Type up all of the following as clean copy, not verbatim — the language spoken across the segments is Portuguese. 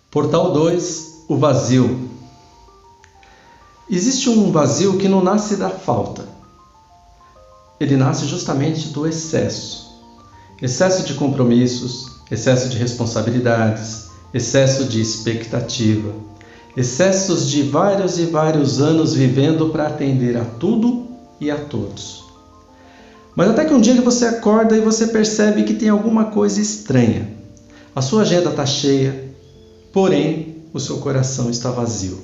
Portal 2, o vazio. Existe um vazio que não nasce da falta. Ele nasce justamente do excesso. Excesso de compromissos, excesso de responsabilidades, excesso de expectativa, excessos de vários e vários anos vivendo para atender a tudo e a todos. Mas até que um dia você acorda e você percebe que tem alguma coisa estranha. A sua agenda está cheia, porém o seu coração está vazio.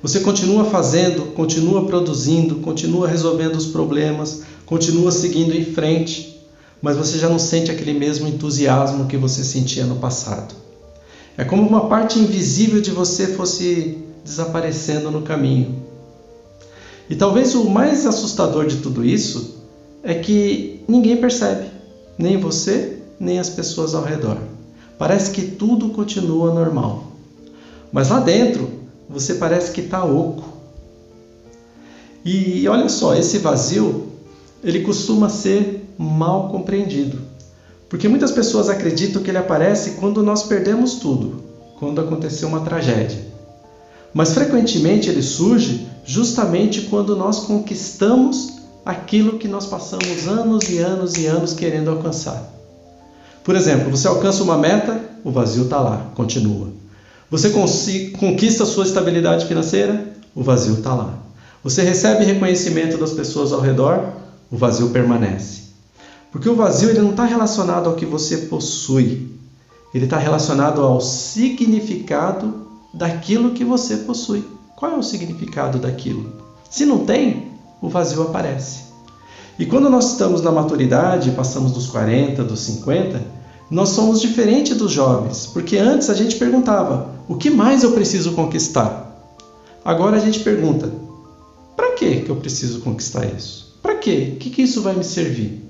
Você continua fazendo, continua produzindo, continua resolvendo os problemas, continua seguindo em frente, mas você já não sente aquele mesmo entusiasmo que você sentia no passado. É como uma parte invisível de você fosse desaparecendo no caminho. E talvez o mais assustador de tudo isso é que ninguém percebe, nem você, nem as pessoas ao redor. Parece que tudo continua normal. Mas lá dentro, você parece que está oco. E olha só, esse vazio, ele costuma ser mal compreendido. Porque muitas pessoas acreditam que ele aparece quando nós perdemos tudo, quando aconteceu uma tragédia. Mas frequentemente ele surge justamente quando nós conquistamos aquilo que nós passamos anos e anos e anos querendo alcançar. Por exemplo, você alcança uma meta, o vazio está lá, continua. Você conquista a sua estabilidade financeira, o vazio está lá. Você recebe reconhecimento das pessoas ao redor, o vazio permanece. Porque o vazio ele não está relacionado ao que você possui, ele está relacionado ao significado daquilo que você possui. Qual é o significado daquilo? Se não tem, o vazio aparece. E quando nós estamos na maturidade, passamos dos 40, dos 50, nós somos diferentes dos jovens, porque antes a gente perguntava, o que mais eu preciso conquistar? Agora a gente pergunta, para que eu preciso conquistar isso? Para quê? O que isso vai me servir?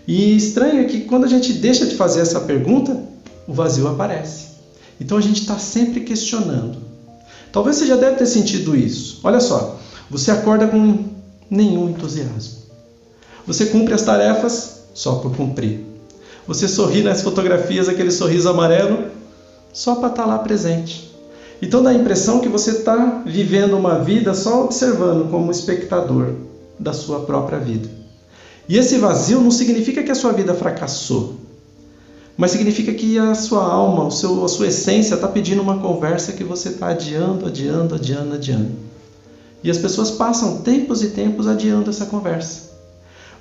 E estranho é que quando a gente deixa de fazer essa pergunta, o vazio aparece. Então a gente está sempre questionando. Talvez você já deve ter sentido isso. Olha só, você acorda com nenhum entusiasmo. Você cumpre as tarefas só por cumprir. Você sorri nas fotografias, aquele sorriso amarelo, só para estar lá presente. Então dá a impressão que você está vivendo uma vida só observando como espectador da sua própria vida. E esse vazio não significa que a sua vida fracassou, mas significa que a sua alma, a sua essência está pedindo uma conversa que você está adiando. E as pessoas passam tempos e tempos adiando essa conversa.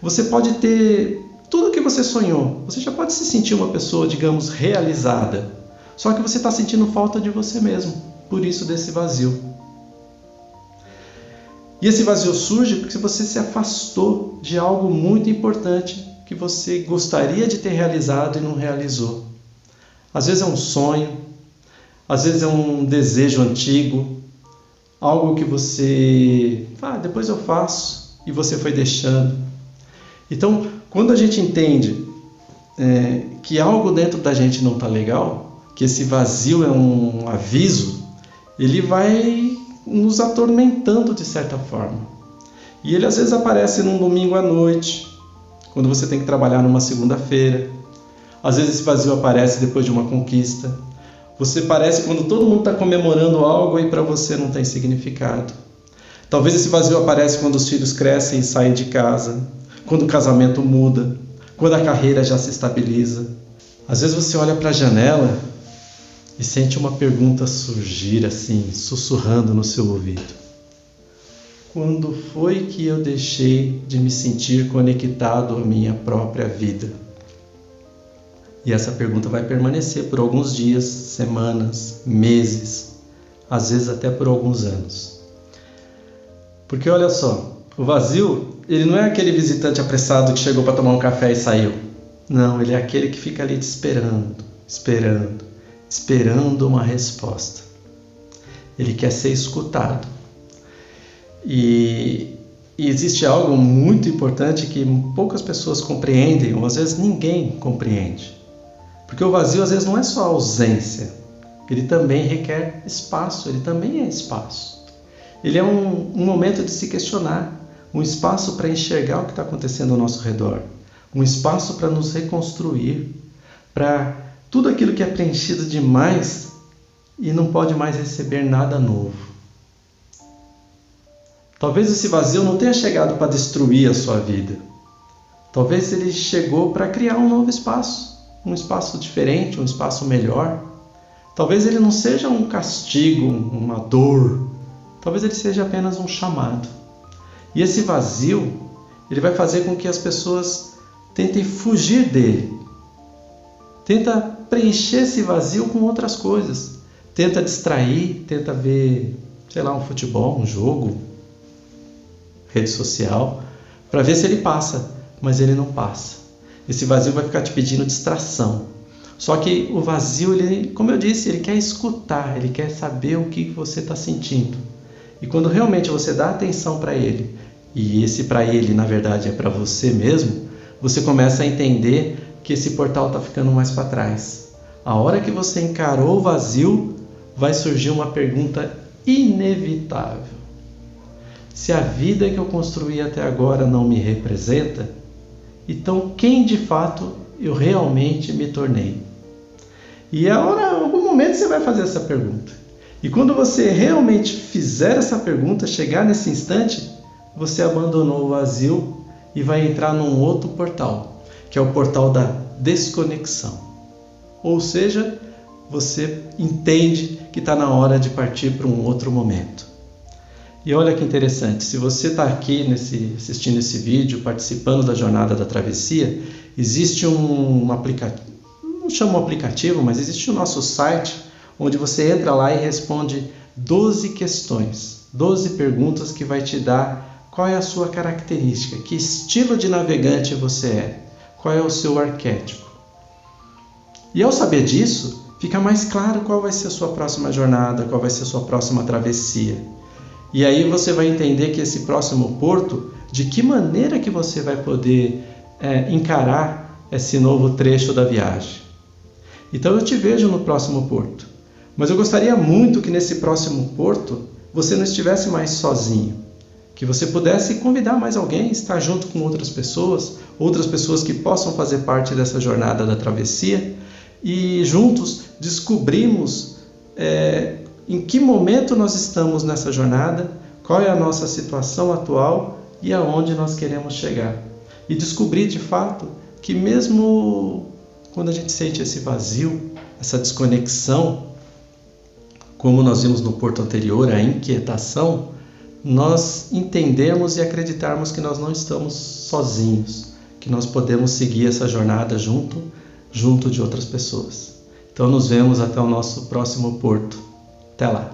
Você pode ter tudo o que você sonhou. Você já pode se sentir uma pessoa, digamos, realizada. Só que você está sentindo falta de você mesmo. Por isso desse vazio. E esse vazio surge porque você se afastou de algo muito importante que você gostaria de ter realizado e não realizou. Às vezes é um sonho. Às vezes é um desejo antigo. Algo que você... depois eu faço. E você foi deixando. Então, quando a gente entende que algo dentro da gente não está legal, que esse vazio é um aviso, ele vai nos atormentando de certa forma. E ele às vezes aparece num domingo à noite, quando você tem que trabalhar numa segunda-feira. Às vezes esse vazio aparece depois de uma conquista. Você parece quando todo mundo está comemorando algo e para você não tem significado. Talvez esse vazio aparece quando os filhos crescem e saem de casa, quando o casamento muda, quando a carreira já se estabiliza. Às vezes você olha para a janela e sente uma pergunta surgir assim, sussurrando no seu ouvido. Quando foi que eu deixei de me sentir conectado à minha própria vida? E essa pergunta vai permanecer por alguns dias, semanas, meses, às vezes até por alguns anos. Porque olha só, o vazio, ele não é aquele visitante apressado que chegou para tomar um café e saiu. Não, ele é aquele que fica ali te esperando uma resposta. Ele quer ser escutado. E existe algo muito importante que poucas pessoas compreendem, ou às vezes ninguém compreende. Porque o vazio às vezes não é só ausência, ele também requer espaço, ele também é espaço. Ele é um momento de se questionar, um espaço para enxergar o que está acontecendo ao nosso redor, um espaço para nos reconstruir, para tudo aquilo que é preenchido demais e não pode mais receber nada novo. Talvez esse vazio não tenha chegado para destruir a sua vida. Talvez ele chegou para criar um novo espaço, um espaço diferente, um espaço melhor. Talvez ele não seja um castigo, uma dor. Talvez ele seja apenas um chamado. E esse vazio, ele vai fazer com que as pessoas tentem fugir dele. Tenta preencher esse vazio com outras coisas. Tenta distrair, tenta ver, um futebol, um jogo, rede social, para ver se ele passa, mas ele não passa. Esse vazio vai ficar te pedindo distração. Só que o vazio, ele, como eu disse, ele quer escutar, ele quer saber o que você está sentindo. E quando realmente você dá atenção para ele, e esse para ele na verdade é para você mesmo, você começa a entender que esse portal está ficando mais para trás. A hora que você encarou o vazio, vai surgir uma pergunta inevitável. Se a vida que eu construí até agora não me representa, então quem de fato eu realmente me tornei? E em algum momento você vai fazer essa pergunta. E quando você realmente fizer essa pergunta, chegar nesse instante, você abandonou o vazio e vai entrar num outro portal, que é o portal da desconexão. Ou seja, você entende que está na hora de partir para um outro momento. E olha que interessante, se você está aqui assistindo esse vídeo, participando da jornada da travessia, existe um aplicativo, não chamo aplicativo, mas existe o nosso site, onde você entra lá e responde 12 questões, 12 perguntas que vai te dar qual é a sua característica, que estilo de navegante você é, qual é o seu arquétipo. E ao saber disso, fica mais claro qual vai ser a sua próxima jornada, qual vai ser a sua próxima travessia. E aí você vai entender que esse próximo porto, de que maneira que você vai poder encarar esse novo trecho da viagem. Então eu te vejo no próximo porto. Mas eu gostaria muito que nesse próximo porto você não estivesse mais sozinho. Que você pudesse convidar mais alguém, estar junto com outras pessoas que possam fazer parte dessa jornada da travessia. E juntos descobrimos em que momento nós estamos nessa jornada, qual é a nossa situação atual e aonde nós queremos chegar. E descobrir de fato que mesmo quando a gente sente esse vazio, essa desconexão, como nós vimos no porto anterior, a inquietação, nós entendemos e acreditarmos que nós não estamos sozinhos, que nós podemos seguir essa jornada junto de outras pessoas. Então nos vemos até o nosso próximo porto. Até lá!